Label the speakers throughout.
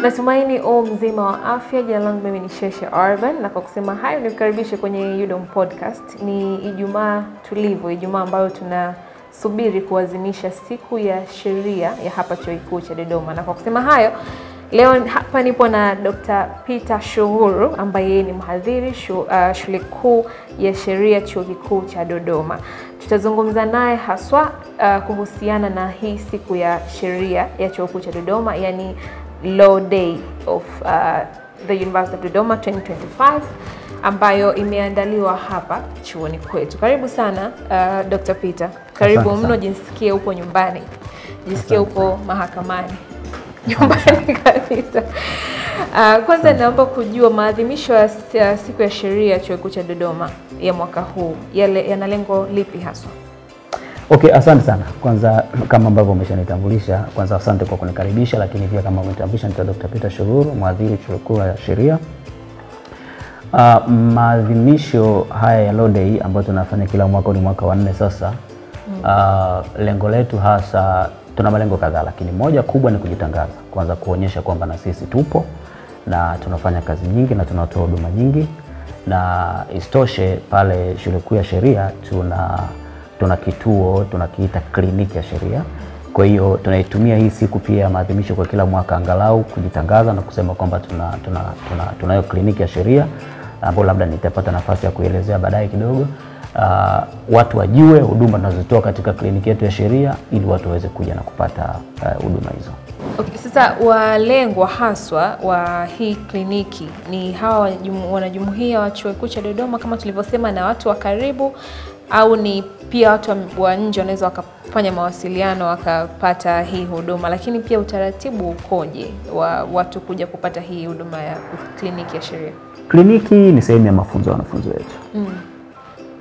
Speaker 1: Natumaini mzima wa afya. Jina langu mimi ni Shesha Arban, na kwa kusema hayo nikukaribishe kwenye UDOM Podcast. Ni Ijumaa tulivu, Ijumaa ambayo tunasubiri kuadhimisha siku ya sheria ya hapa Chuo Kikuu cha Dodoma. Na kwa kusema hayo, leo hapa nipo na Dr. Peter Shughuru ambaye ni mhadhiri shule kuu ya sheria Chuo Kikuu cha Dodoma. Tutazungumza naye haswa kuhusiana na hii siku ya sheria ya Chuo Kikuu cha Dodoma, yani Law Day of the University of Dodoma 2025, ambayo imeandaliwa hapa chuoni kwetu. Karibu sana Dr. Peter. Karibu mno, jisikie upo nyumbani. Jisikie upo mahakamani. Nyumbani kabisa. Kwanza naomba kujua maadhimisho ya siku ya sheria Chuo Kikuu cha Dodoma ya mwaka huu yana lengo lipi haswa?
Speaker 2: Okay, asante sana. Kwanza kama ambavyo umeshanitambulisha, kwanza asante kwa kunikaribisha, lakini pia kama umenitambulisha ni Dr. Peter Shughuru, mhadhiri Chuo Kikuu ya Sheria. Maadhimisho haya ya Law Day ambayo tunafanya kila mwaka, ni mwaka wa 4 sasa. Lengo letu hasa, tuna malengo kadhaa, lakini moja kubwa ni kujitangaza. Kwanza kuonyesha kwamba na sisi tupo na tunafanya kazi nyingi na tunatoa huduma nyingi, na istoshe pale Shule Kuu ya Sheria tuna kituo tunakiita kliniki ya sheria. Kwa hiyo tunaitumia hii siku pia maadhimisho kwa kila mwaka angalau kujitangaza na kusema kwamba tunayo kliniki ya sheria, ambapo labda nitapata nafasi ya kuelezea baadaye kidogo. Watu wajue huduma tunazotoa katika kliniki yetu ya sheria ili watu waweze kuja na kupata huduma hizo.
Speaker 1: Okay, sasa walengwa haswa wa hii kliniki ni hawa wanajumuiya wa Chuo Kikuu cha Dodoma kama tulivyosema, na watu wa karibu, au ni pia watu wa nje wanaweza wakafanya mawasiliano wakapata hii huduma? Lakini pia utaratibu ukoje wa watu kuja kupata hii huduma ya kliniki ya sheria?
Speaker 2: Kliniki ni sehemu ya mafunzo ya wanafunzi wetu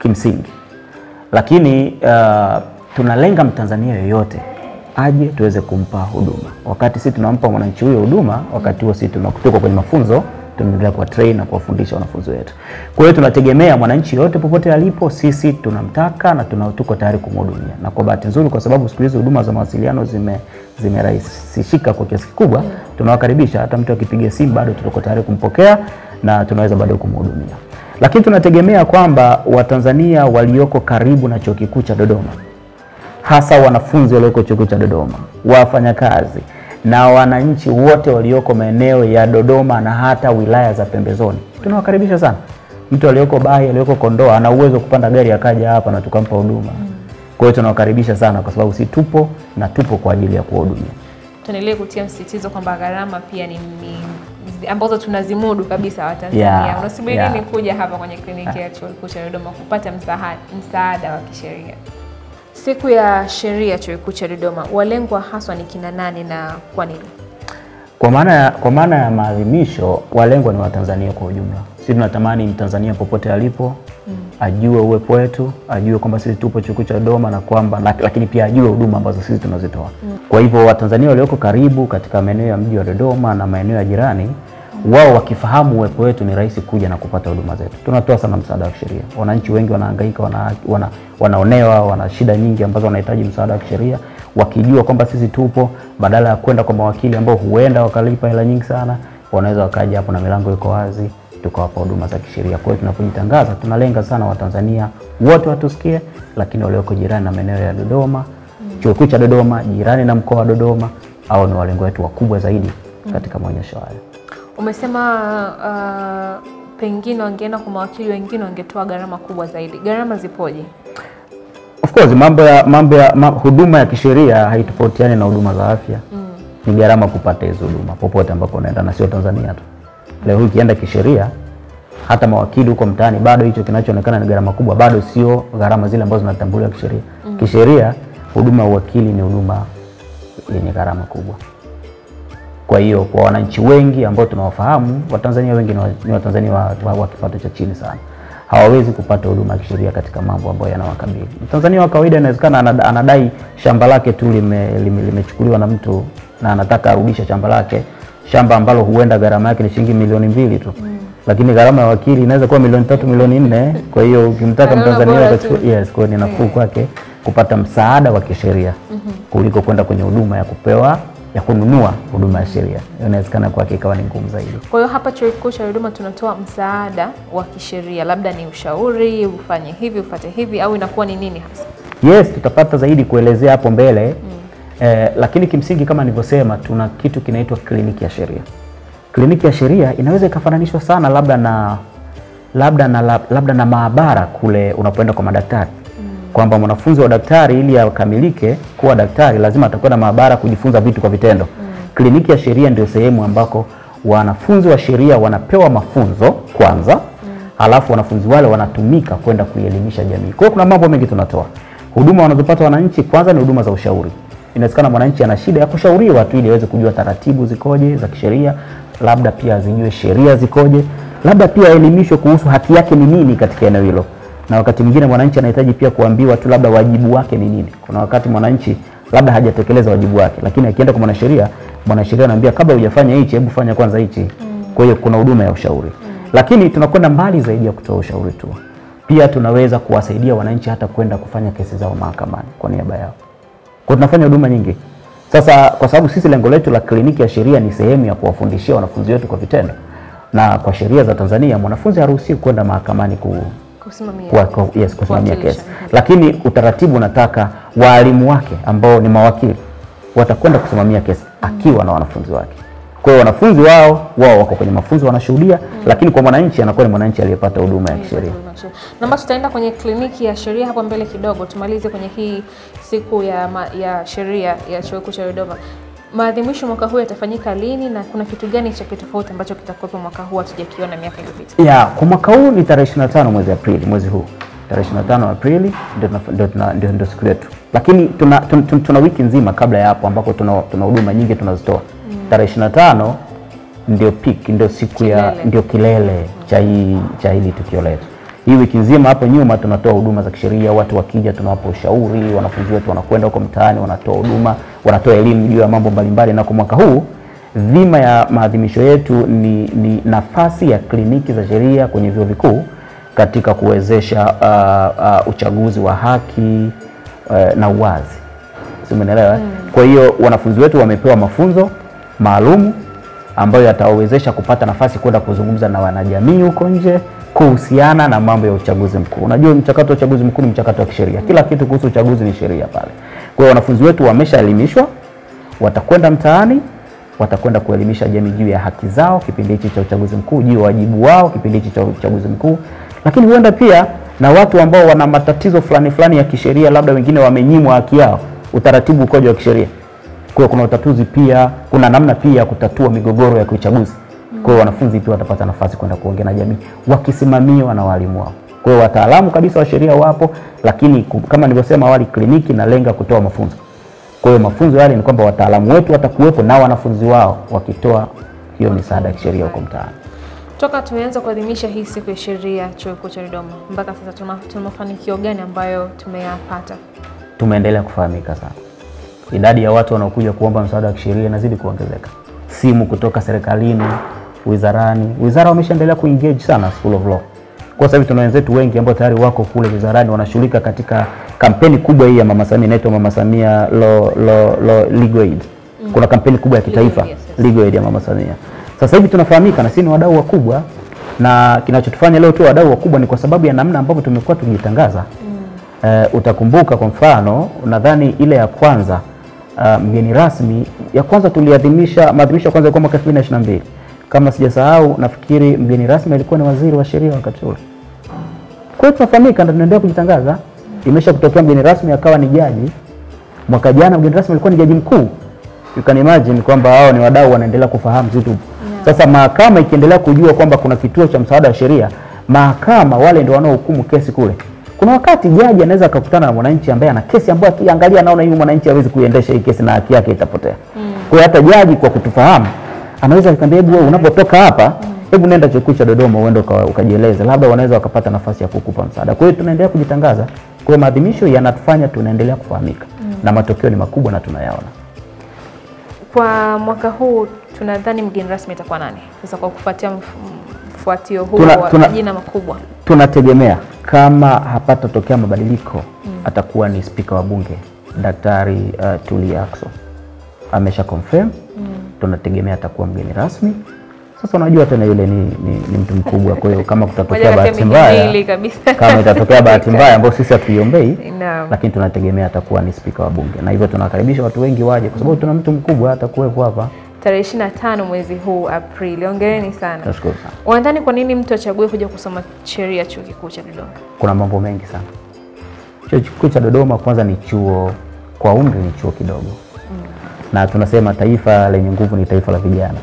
Speaker 2: kimsingi, lakini tunalenga Mtanzania yoyote aje tuweze kumpa huduma. Wakati sisi tunampa mwananchi huyo huduma, wakati huo sisi tunakutoka kwenye mafunzo, tunaendelea kwa train na kuwafundisha wanafunzi wetu. Kwa hiyo tunategemea mwananchi yote popote alipo, sisi tunamtaka na tuko tayari kumhudumia. Na kwa bahati nzuri, kwa sababu siku hizi huduma za mawasiliano zimerahisishika kwa kiasi kikubwa, tunawakaribisha. Hata mtu akipiga simu bado tuko tayari kumpokea na tunaweza bado kumhudumia. Lakini tunategemea kwamba Watanzania walioko karibu na Chuo Kikuu cha Dodoma, hasa wanafunzi walioko Chuo Kikuu cha Dodoma, wafanyakazi na wananchi wote walioko maeneo ya Dodoma na hata wilaya za pembezoni, tunawakaribisha sana. Mtu aliyoko Bahi, aliyoko Kondoa ana uwezo kupanda gari akaja hapa na tukampa huduma. Kwa hiyo tunawakaribisha sana, kwa sababu si tupo kwa ajili ya kuhudumia.
Speaker 1: Tuendelee kutia msisitizo kwamba gharama pia ni ambazo tunazimudu kabisa Watanzania. Unasubiri nini kuja hapa kwenye kliniki ya Chuo Kikuu cha Dodoma kupata msaada wa kisheria? Siku ya sheria Chuo Kikuu cha Dodoma, walengwa haswa ni kina nani na kwa nini?
Speaker 2: Kwa maana ya maadhimisho, walengwa ni Watanzania kwa ujumla. Sisi tunatamani Mtanzania popote alipo ajue uwepo wetu, ajue kwamba sisi tupo Chuo Kikuu cha Dodoma, na kwamba lakini pia ajue huduma ambazo sisi tunazitoa. Kwa hivyo Watanzania walioko karibu katika maeneo ya mji wa Dodoma na maeneo ya jirani, wao wakifahamu uwepo wetu, ni rahisi kuja na kupata huduma zetu. Tunatoa sana msaada wa kisheria. Wananchi wengi wanahangaika, wanaonewa, wana shida nyingi ambazo wanahitaji msaada wa kisheria. Wakijua kwamba sisi tupo, badala ya kwenda kwa mawakili ambao huenda wakalipa hela nyingi sana, wanaweza wakaja hapo na milango iko wazi, tukawapa huduma za kisheria. Kwa hiyo tunapojitangaza, tunalenga sana Watanzania wote watusikie, lakini walioko jirani na maeneo ya Dodoma, Chuo Kikuu cha Dodoma, jirani na mkoa wa Dodoma, au ni walengo wetu wakubwa zaidi katika maonyesho haya.
Speaker 1: Umesema pengine wangeenda kwa mawakili, wengine wangetoa gharama kubwa zaidi. Gharama zipoje?
Speaker 2: Of course, huduma ya kisheria haitofautiani na huduma za afya. Ni gharama kupata hizo huduma popote ambako unaenda, na sio Tanzania tu. Leo hii ukienda kisheria, hata mawakili huko mtaani, bado hicho kinachoonekana ni gharama kubwa, bado sio gharama zile ambazo zinatambuliwa kisheria. Kisheria, huduma ya uwakili ni huduma yenye gharama kubwa. Kwa hiyo kwa wananchi wengi ambao tunawafahamu, Watanzania wengi ni Watanzania wa kipato cha chini sana. Hawawezi kupata huduma ya kisheria katika mambo ambayo yanawakabili. Mtanzania wa kawaida inawezekana anadai shamba lake tu limechukuliwa na mtu na anataka arudishe shamba lake, shamba ambalo huenda gharama yake ni shilingi milioni 2 tu. Lakini gharama ya wakili inaweza kuwa milioni 3, milioni 4. Kwa hiyo ukimtaka Mtanzania akachukua, kwa ni nafuu kwake kupata msaada wa kisheria kuliko kwenda kwenye huduma ya kupewa ya kununua huduma ya sheria, inawezekana kwake ikawa ni ngumu zaidi.
Speaker 1: Kwa hiyo hapa Chuo Kikuu cha Dodoma tunatoa msaada wa kisheria, labda ni ushauri, ufanye hivi, ufuate hivi, au inakuwa ni nini hasa?
Speaker 2: Yes, tutapata zaidi kuelezea hapo mbele. Lakini kimsingi kama nilivyosema, tuna kitu kinaitwa kliniki ya sheria. Kliniki ya sheria inaweza ikafananishwa sana labda na maabara kule unapoenda kwa madaktari. Kwamba mwanafunzi wa daktari ili akamilike kuwa daktari lazima atakwenda maabara kujifunza vitu kwa vitendo. Kliniki ya sheria ndio sehemu ambako wanafunzi wa sheria wanapewa mafunzo kwanza, halafu wanafunzi wale wanatumika kwenda kuelimisha jamii. Kwa hiyo kuna mambo mengi tunatoa. Huduma wanazopata wananchi kwanza ni huduma za ushauri. Inawezekana mwananchi ana shida ya kushauriwa tu ili aweze kujua taratibu zikoje za kisheria, labda pia azijue sheria zikoje, labda pia elimishwe kuhusu haki yake ni nini katika eneo hilo. Na wakati mwingine mwananchi anahitaji pia kuambiwa tu labda wajibu wake ni nini. Kuna wakati mwananchi labda hajatekeleza wajibu wake, lakini akienda kwa mwanasheria anamwambia kabla hujafanya hichi hebu fanya kwanza hichi. Kwa hiyo kuna huduma ya ushauri. Lakini tunakwenda mbali zaidi ya kutoa ushauri tu. Pia tunaweza kuwasaidia wananchi hata kwenda kufanya kesi zao mahakamani kwa niaba yao. Kwa tunafanya huduma nyingi. Sasa kwa sababu sisi lengo letu la kliniki ya sheria ni sehemu ya kuwafundishia wanafunzi wetu kwa vitendo. Na kwa sheria za Tanzania mwanafunzi haruhusiwi kwenda mahakamani kusimamia kesi. Lakini utaratibu unataka walimu wake ambao ni mawakili watakwenda kusimamia kesi akiwa na wanafunzi wake. Kwa hiyo wanafunzi wao wako kwenye mafunzo wanashuhudia, lakini kwa mwananchi anakuwa ni mwananchi aliyepata huduma ya kisheria.
Speaker 1: Naomba tutaenda kwenye kliniki ya sheria hapo mbele kidogo, tumalize kwenye hii siku ya sheria ya Chuo Kikuu cha Dodoma. Maadhimisho mwaka huu yatafanyika lini na kuna kitu gani cha kitofauti ambacho kitakuwepo mwaka huu hatujakiona miaka iliyopita?
Speaker 2: Kwa mwaka huu ni tarehe 25 mwezi Aprili, mwezi huu. Tarehe 25 Aprili ndio siku yetu. Lakini tuna wiki nzima kabla ya hapo ambako tuna huduma nyingi tunazitoa. Tarehe 25 ndio peak, ndio siku ndio kilele cha hili tukio letu. Hii wiki nzima hapo nyuma tunatoa huduma za kisheria, watu wakija tunawapa ushauri, wanafunzi wetu wanakwenda huko mtaani wanatoa huduma, wanatoa elimu juu ya mambo mbalimbali. Na kwa mwaka huu dhima ya maadhimisho yetu ni nafasi ya kliniki za sheria kwenye vyuo vikuu katika kuwezesha uchaguzi wa haki na uwazi. Umeelewa? Kwa hiyo wanafunzi wetu wamepewa mafunzo maalum ambayo yatawawezesha kupata nafasi kwenda kuzungumza na wanajamii huko nje kuhusiana na mambo ya uchaguzi mkuu. Unajua mchakato wa uchaguzi mkuu ni mchakato wa kisheria. Kila kitu kuhusu uchaguzi ni sheria pale. Kwa hiyo wanafunzi wetu wameshaelimishwa, watakwenda mtaani, watakwenda kuelimisha jamii juu ya haki zao kipindi hichi cha uchaguzi mkuu, juu ya wajibu wao kipindi hichi cha uchaguzi mkuu. Lakini huenda pia na watu ambao wana matatizo fulani ya kisheria, labda wengine wamenyimwa haki yao, utaratibu ukoje wa kisheria. Kwa kuna utatuzi pia, kuna namna pia ya kutatua migogoro ya kiuchaguzi. Kwa hiyo wanafunzi pia watapata nafasi kwenda kuongea na jamii wakisimamiwa na walimu wao. Kwa hiyo wataalamu kabisa wa sheria wapo, lakini kama nilivyosema awali kliniki inalenga kutoa mafunzo. Kwa hiyo mafunzo yale ni kwamba wataalamu wetu watakuwepo na wanafunzi wao wakitoa hiyo misaada ya kisheria huko mtaani.
Speaker 1: Toka tumeanza kuadhimisha hii siku ya sheria Chuo Kikuu cha Dodoma mpaka sasa tuna mafanikio gani ambayo tumeyapata?
Speaker 2: Tumeendelea kufahamika sana. Idadi ya watu wanaokuja kuomba msaada wa kisheria inazidi kuongezeka. Simu kutoka serikalini, wizara wameshaendelea kuengage sana School of Law. Kwa sababu tuna wenzetu wengi ambao tayari wako kule wizarani wanashughulika katika kampeni kubwa hii ya Mama Samia, inaitwa Mama Samia Legal Aid. Kuna kampeni kubwa ya kitaifa Legal Aid ya Mama Samia. Sasa hivi tunafahamika na sisi ni wadau wakubwa, na kinachotufanya leo tu wadau wakubwa ni kwa sababu ya namna ambavyo tumekuwa tukijitangaza. Utakumbuka kwa mfano, nadhani ile ya kwanza mgeni rasmi ya kwanza tuliadhimisha, maadhimisho ya kwanza kwa mwaka 2022. Kama sijasahau nafikiri mgeni rasmi alikuwa ni waziri wa sheria wakati ule. Kwa hiyo tunafahamika na tunaendelea kujitangaza. Imesha kutokea mgeni rasmi akawa ni jaji. Mwaka jana mgeni rasmi alikuwa ni jaji mkuu. You can imagine kwamba hao ni wadau wanaendelea kufahamu vitu. Sasa mahakama ikiendelea kujua kwamba kuna kituo cha msaada wa sheria, mahakama wale ndio wanaohukumu kesi kule. Kuna wakati jaji anaweza akakutana na mwananchi ambaye ana kesi ambayo akiangalia anaona hivi mwananchi hawezi kuiendesha hii kesi na haki yake itapotea. Kwa hiyo hata jaji kwa kutufahamu anaweza akamwambia hebu wewe unapotoka hapa hebu nenda Chuo Kikuu cha Dodoma uende ukajieleze, labda wanaweza wakapata nafasi ya kukupa msaada. Kwa hiyo tunaendelea kujitangaza. Kwa hiyo maadhimisho yanatufanya tunaendelea kufahamika na matokeo ni makubwa na tunayaona.
Speaker 1: Kwa mwaka huu tunadhani mgeni rasmi itakuwa nani? Sasa kwa kufuatia mfuatio huu wa majina makubwa.
Speaker 2: Tunategemea kama hapata tokea mabadiliko atakuwa ni spika wa bunge Daktari Tulia Ackson. amesha confirm. Tunategemea atakuwa mgeni rasmi. Sasa unajua tena yule ni mtu mkubwa, kwa hiyo kama kutatokea bahati mbaya kama itatokea bahati mbaya ambayo sisi hatuiombei, lakini tunategemea atakuwa ni spika wa bunge, na hivyo tunakaribisha watu wengi waje kwa sababu tuna mtu mkubwa atakuwepo hapa
Speaker 1: tarehe 25 mwezi huu Aprili. Hongereni sana.
Speaker 2: Nashukuru sana.
Speaker 1: Unadhani kwa nini mtu achague kuja kusoma sheria chuo kikuu cha Dodoma?
Speaker 2: Kuna mambo mengi sana. Chuo kikuu cha Dodoma kwanza ni chuo kwa umri, ni chuo kidogo. Na tunasema taifa lenye nguvu ni taifa la vijana.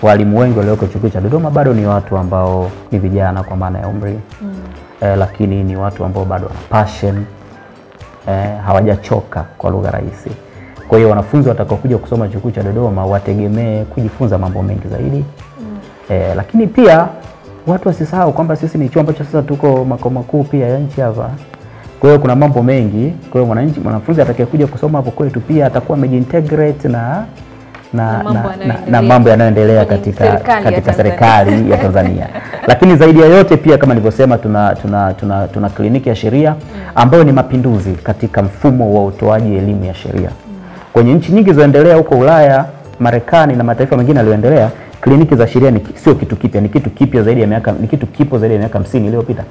Speaker 2: Walimu wengi walioko chuo kikuu cha Dodoma bado ni watu ambao ni vijana kwa maana ya umri. Lakini ni watu ambao bado wana passion, hawajachoka kwa lugha rahisi. Kwa hiyo wanafunzi watakaokuja kusoma chuo kikuu cha Dodoma wategemee kujifunza mambo mengi zaidi. Lakini pia watu wasisahau kwamba sisi ni chuo ambacho sasa tuko makao makuu pia ya nchi hapa. Kwa hiyo kuna mambo mengi. Kwa hiyo mwanafunzi atakayekuja kusoma hapo kwetu pia atakuwa amejintegrate na mambo yanayoendelea katika serikali ya Tanzania. Lakini zaidi ya yote pia kama nilivyosema tuna kliniki ya sheria ambayo ni mapinduzi katika mfumo wa utoaji elimu ya sheria. Kwenye nchi nyingi zinazoendelea huko Ulaya, Marekani na mataifa mengine yaliyoendelea, kliniki za sheria sio kitu kipya, ni kitu kipo zaidi ya miaka 50 iliyopita.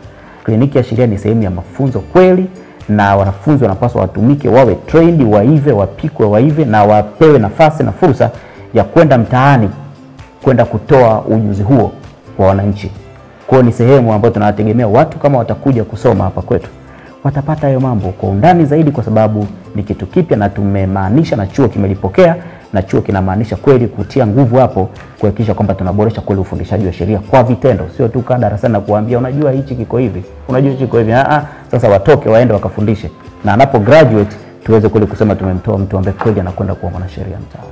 Speaker 2: Kliniki ya sheria ni sehemu ya mafunzo kweli, na wanafunzi wanapaswa watumike, wawe trained, waive, wapikwe, waive, na wapewe nafasi na fursa ya kwenda mtaani kwenda kutoa ujuzi huo kwa wananchi. Kwa ni sehemu ambayo tunategemea watu kama watakuja kusoma hapa kwetu watapata hayo mambo kwa undani zaidi, kwa sababu ni kitu kipya na tumemaanisha na chuo kimelipokea, na chuo kinamaanisha kweli kutia nguvu hapo kuhakikisha kwamba tunaboresha kweli ufundishaji wa sheria kwa vitendo, sio tu kaa darasani na kuambia unajua hichi kiko hivi, unajua hichi kiko hivi. Sasa watoke waende wakafundishe, na anapo graduate tuweze kweli kusema tumemtoa mtu ambaye kweli anakwenda kuwa mwanasheria mtaani.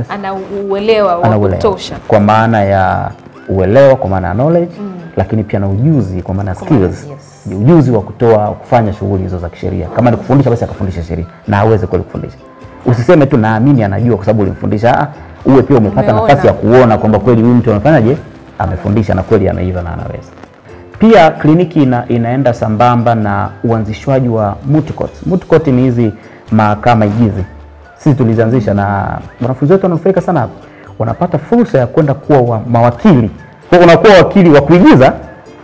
Speaker 1: Ana uelewa wa kutosha,
Speaker 2: kwa maana ya uelewa, kwa maana ya knowledge, lakini pia na ujuzi kwa maana skills. Ujuzi wa kufanya shughuli hizo za kisheria. Kama ni kufundisha basi akafundisha sheria na aweze kweli kufundisha. Usiseme tu naamini anajua kwa sababu ulimfundisha. Uwe pia umepata nafasi ya kuona kwamba kweli huyu mtu anafanyaje, amefundisha na kweli ameiva na anaweza. Pia kliniki inaenda sambamba na uanzishwaji wa moot courts. Moot court ni hizi mahakama igizi. Sisi tulianzisha na wanafunzi wetu wananufaika sana hapo. Wanapata fursa ya kwenda kuwa mawakili. Kwa unakuwa wakili wa kuigiza,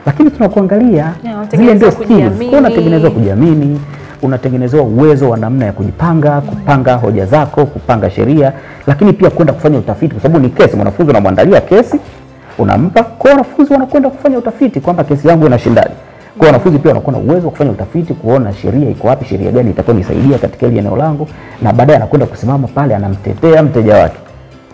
Speaker 2: lakini tunakuangalia zile ndio skills. Kwa unatengenezwa kujiamini, unatengenezwa uwezo wa namna ya kujipanga, kupanga hoja zako, kupanga sheria, lakini pia kwenda kufanya utafiti kwa sababu ni kesi. Mwanafunzi unamwandalia kesi, unampa, kwa wanafunzi wanakwenda kufanya utafiti kwamba kesi yangu inashindaje. Kwa wanafunzi pia wanakuwa na uwezo wa kufanya utafiti, kuona sheria iko wapi, sheria gani itakayonisaidia katika ile eneo langu, na baadaye anakwenda kusimama pale anamtetea mteja wake.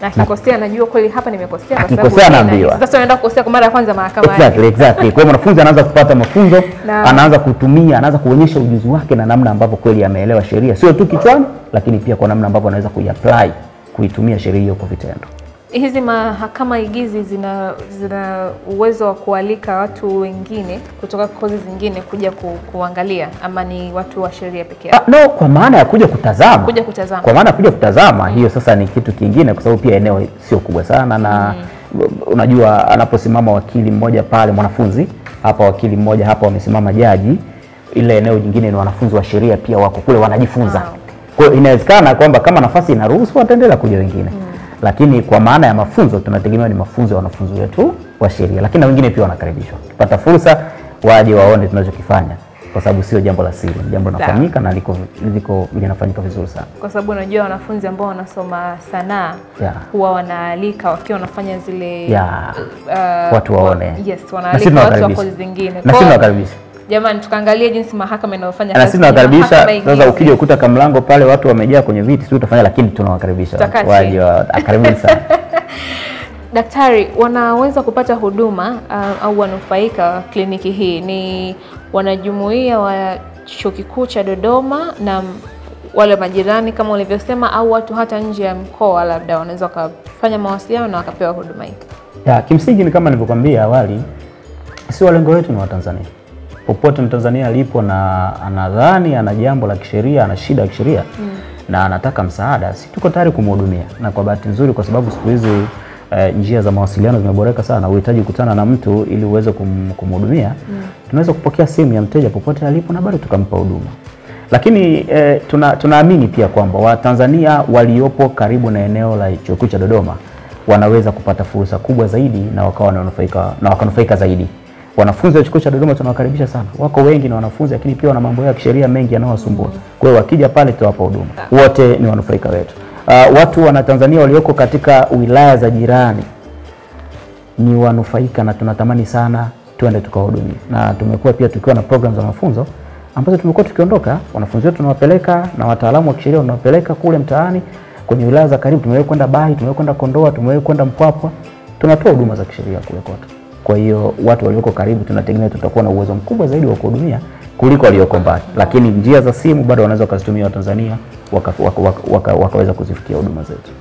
Speaker 1: Na akikosea anajua kweli hapa nimekosea
Speaker 2: kwa sababu anaambiwa.
Speaker 1: Sasa tunaenda kukosea kwa mara ya kwanza mahakamani.
Speaker 2: Exactly. Kwa mwanafunzi anaanza kupata mafunzo, anaanza kutumia, anaanza kuonyesha ujuzi wake na namna ambavyo kweli ameelewa sheria, sio tu kichwani, lakini pia kwa namna ambavyo anaweza kuiapply, kuitumia sheria hiyo kwa vitendo.
Speaker 1: Hizi mahakama igizi zina uwezo wa kualika watu wengine kutoka kozi zingine kuja kuangalia, ama ni watu wa sheria pekee yao?
Speaker 2: No, kwa maana ya kuja kutazama. Kwa maana ya kuja kutazama, hiyo sasa ni kitu kingine kwa sababu pia eneo sio kubwa sana, na unajua anaposimama wakili mmoja pale mwanafunzi, hapa wakili mmoja, hapa wamesimama jaji, ile eneo jingine ni wanafunzi wa sheria pia wako kule wanajifunza. Kwa hiyo inawezekana kwamba kama nafasi inaruhusu wataendelea kuja wengine. Lakini kwa maana ya mafunzo tunategemea ni mafunzo ya wanafunzi wetu wa sheria, lakini na wengine pia wanakaribishwa. Kupata fursa waje waone tunachokifanya, kwa sababu sio jambo la siri, jambo linafanyika na linafanyika vizuri sana.
Speaker 1: Kwa sababu unajua wanafunzi ambao wanasoma sanaa huwa wanaalika wakiwa wanafanya zile
Speaker 2: watu waone.
Speaker 1: Yes, wanaalika watu wa kozi zingine.
Speaker 2: Na sisi tunakaribisha.
Speaker 1: Jamani, tukaangalie jinsi mahakama inayofanya
Speaker 2: kazi. Na sisi tunakaribisha. Sasa ukija ukuta kamlango pale watu wamejaa kwenye viti, sisi tutafanya, lakini tunawakaribisha waje karibuni sana.
Speaker 1: Daktari, wanaweza kupata huduma au wanufaika kliniki hii ni wanajumuiya wa Chuo Kikuu cha Dodoma na wale majirani kama ulivyosema, au watu hata nje ya mkoa labda wanaweza kufanya mawasiliano na wakapewa huduma hii?
Speaker 2: Kimsingi ni kama nilivyokuambia awali, si walengo wetu ni Watanzania. Popote Mtanzania alipo na anadhani ana jambo la kisheria, ana shida ya kisheria na anataka msaada, si tuko tayari kumhudumia. Na kwa bahati nzuri, kwa sababu siku hizi njia za mawasiliano zimeboreka sana, unahitaji kukutana na mtu ili uweze kumhudumia, tunaweza kupokea simu ya mteja popote alipo na bado tukampa huduma. Lakini tunaamini pia kwamba Watanzania waliopo karibu na eneo la Chuo Kikuu cha Dodoma wanaweza kupata fursa kubwa zaidi na wakanufaika zaidi. Wanafunzi wa Chuo Kikuu cha Dodoma tunawakaribisha sana. Wako wengi na wanafunzi, lakini pia wana mambo ya kisheria mengi yanayowasumbua. Kwa hiyo wakija pale tutawapa huduma. Wote ni wanufaika wetu. Watu wa Tanzania walioko katika wilaya za jirani ni wanufaika na tunatamani sana tuende tukawahudumia. Na tumekuwa pia tukiwa na program za mafunzo ambazo tumekuwa tukiondoka, wanafunzi wetu tunawapeleka na wataalamu wa kisheria tunawapeleka kule mtaani kwenye wilaya za karibu. Tumewahi kwenda Bahi, tumewahi kwenda Kondoa, tumewahi kwenda Mpwapwa. Tunatoa huduma za kisheria kule kote. Kwa hiyo watu walioko karibu tunategemea tutakuwa na uwezo mkubwa zaidi wa kuhudumia kuliko walioko mbali. Lakini njia za simu bado wanaweza kuzitumia Watanzania wakaweza kuzifikia huduma zetu.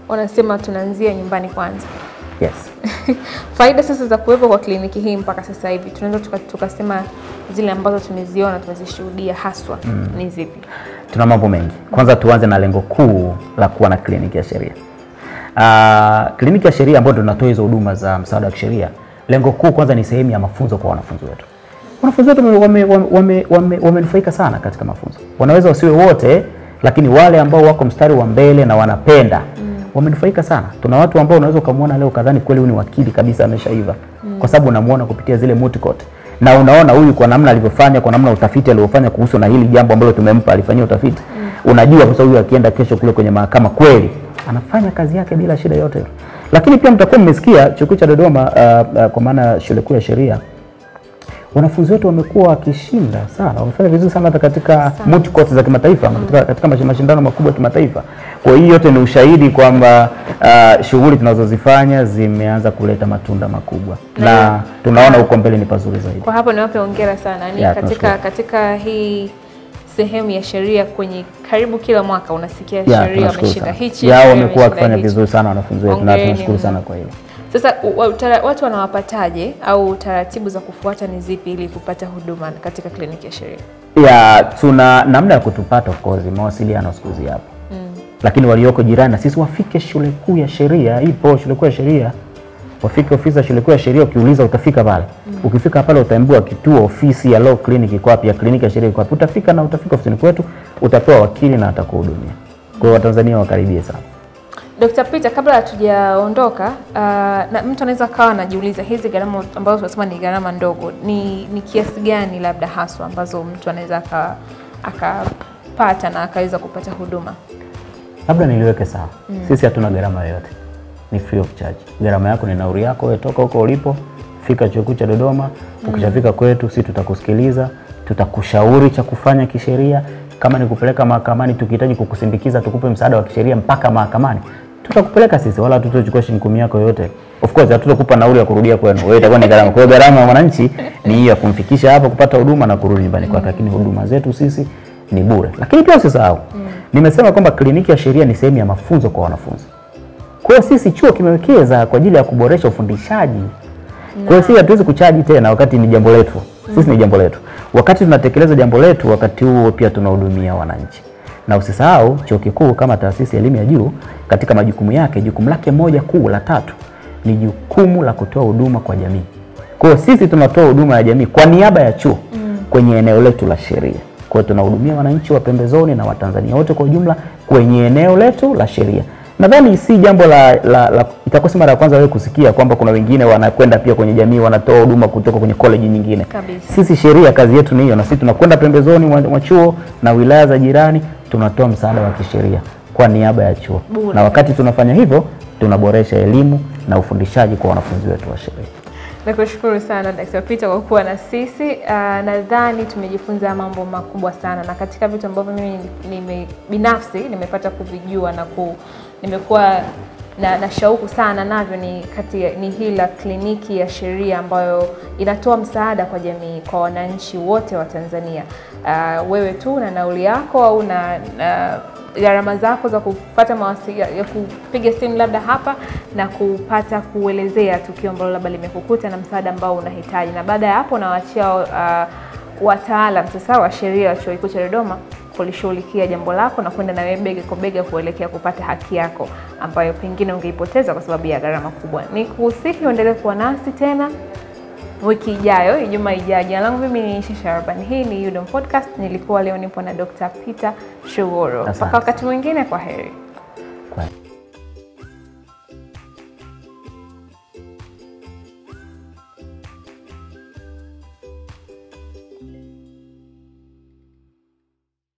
Speaker 1: Wanasema tunaanzia nyumbani kwanza.
Speaker 2: Yes.
Speaker 1: Faida sasa za kuwepo kwa kliniki hii mpaka sasa hivi tunaweza tukasema zile ambazo tumeziona, tumezishuhudia haswa ni zipi?
Speaker 2: Tuna mambo mengi. Kwanza tuanze na lengo kuu la kuwa na kliniki ya sheria. Kliniki ya sheria ambayo tunatoa hizo huduma za msaada wa kisheria, lengo kuu kwanza ni sehemu ya mafunzo kwa wanafunzi wetu. Wanafunzi wetu wamenufaika sana katika mafunzo. Wanaweza wasiwe wote, lakini wale ambao wako mstari wa mbele na wanapenda wamenufaika sana. Tuna watu ambao unaweza kumuona leo kadhani kweli huyu ni wakili kabisa ameshaiva. Kwa sababu unamuona kupitia zile multi-court. Na unaona huyu kwa namna alivyofanya, kwa namna utafiti aliofanya kuhusu na hili jambo ambalo tumempa alifanyia utafiti. Unajua kwa sababu huyu akienda kesho kule kwenye mahakama kweli anafanya kazi yake bila shida yote. Lakini pia mtakuwa mmesikia Chuo Kikuu cha Dodoma kwa maana shule kuu ya sheria, wanafunzi wetu wamekuwa wakishinda sana, wamefanya vizuri sana hata katika multi-court za kimataifa, katika mashindano makubwa ya kimataifa. Kwa hiyo yote ni ushahidi kwamba shughuli tunazozifanya zimeanza kuleta matunda makubwa. Na tunaona huko mbele ni pazuri zaidi.
Speaker 1: Kwa hapo niwape hongera sana. Ni katika hii sehemu ya sheria kwenye karibu kila mwaka unasikia sheria wameshinda hichi.
Speaker 2: Yao wamekuwa wakifanya vizuri sana wanafunzi wetu na tunashukuru sana kwa hilo.
Speaker 1: Sasa watu wanawapataje au taratibu za kufuata ni zipi ili kupata huduma katika kliniki ya sheria?
Speaker 2: Tuna namna ya kutupata of course, mawasiliano siku hizi hapo. Lakini walioko jirani na sisi wafike shule kuu ya sheria, ipo shule kuu ya sheria. Wafike ofisi ya shule kuu ya sheria, ukiuliza utafika pale. Ukifika pale utaambiwa kituo ofisi ya law clinic iko wapi, ya kliniki ya sheria iko wapi. Utafika na utafika ofisini kwetu, utapewa wakili na atakuhudumia. Kwa hiyo Watanzania wakaribie sana.
Speaker 1: Dr. Peter, kabla hatujaondoka, na mtu anaweza kawa anajiuliza hizi gharama ambazo tunasema ni gharama ndogo, ni kiasi gani labda haswa ambazo mtu anaweza akapata na akaweza kupata huduma?
Speaker 2: Labda niliweke sawa. Sisi hatuna gharama yoyote. Ni free of charge. Gharama yako ni nauli yako, wewe toka huko ulipo, fika Chuo Kikuu cha Dodoma, ukishafika kwetu sisi tutakusikiliza, tutakushauri cha kufanya kisheria. Kama ni kupeleka mahakamani, tukihitaji kukusindikiza tukupe msaada wa kisheria mpaka mahakamani, tutakupeleka sisi, wala tutachukua shilingi 10 yako yote. Of course hatutokupa nauli ya kurudia kwenu. Wewe itakuwa ni gharama. Kwa hiyo gharama ya mwananchi ni hiyo ya kumfikisha hapa kupata huduma na kurudi nyumbani kwake, lakini huduma zetu sisi ni bure. Lakini pia usisahau, nimesema kwamba kliniki ya sheria ni sehemu ya mafunzo kwa wanafunzi. Kwa hiyo sisi chuo kimewekeza kwa ajili ya kuboresha ufundishaji. Kwa hiyo sisi hatuwezi kuchaji tena wakati ni jambo letu. Sisi ni jambo letu. Wakati tunatekeleza jambo letu, wakati huo pia tunahudumia wananchi. Na usisahau chuo kikuu kama taasisi ya elimu ya juu, katika majukumu yake, jukumu lake moja kuu la 3 ni jukumu la kutoa huduma kwa jamii. Kwa hiyo sisi tunatoa huduma ya jamii kwa niaba ya chuo kwenye eneo letu la sheria. Kwa hiyo tunahudumia wananchi wa pembezoni na Watanzania wote kwa ujumla kwenye eneo letu la sheria. Nadhani si jambo la itakuwa si mara ya kwanza wewe kusikia kwamba kuna wengine wanakwenda pia kwenye jamii wanatoa huduma kutoka kwenye college nyingine.
Speaker 1: Kabisa.
Speaker 2: Sisi sheria kazi yetu ni hiyo, na sisi tunakwenda pembezoni mwa chuo na wilaya za jirani, tunatoa msaada wa kisheria kwa niaba ya chuo. Na wakati tunafanya hivyo, tunaboresha elimu na ufundishaji kwa wanafunzi wetu wa sheria.
Speaker 1: Nakushukuru sana Dr. Peter kwa kuwa na sisi. Nadhani tumejifunza mambo makubwa sana, na katika vitu ambavyo mimi binafsi nimepata kuvijua na nimekuwa na shauku sana navyo ni hii la kliniki ya sheria ambayo inatoa msaada kwa jamii, kwa wananchi wote wa Tanzania. Wewe tu na nauli yako au na gharama zako za kupata mawasiliano ya kupiga simu labda hapa na kupata kuelezea tukio ambalo labda limekukuta na msaada ambao unahitaji, na baada ya hapo nawaachia wataalamu sasa wa sheria wa Chuo Kikuu cha Dodoma kulishughulikia jambo lako na kwenda na wewe bega kwa bega kuelekea kupata haki yako ambayo pengine ungeipoteza kwa sababu ya gharama kubwa. Nikusihi uendelee kuwa nasi tena wiki ijayo, Ijumaa ijayo. Jina langu mimi ni Shesha Urban. Hii ni UDOM Podcast. Nilikuwa leo nipo na Dr. Peter Shugoro. Mpaka wakati mwingine, kwa heri.
Speaker 2: Kwa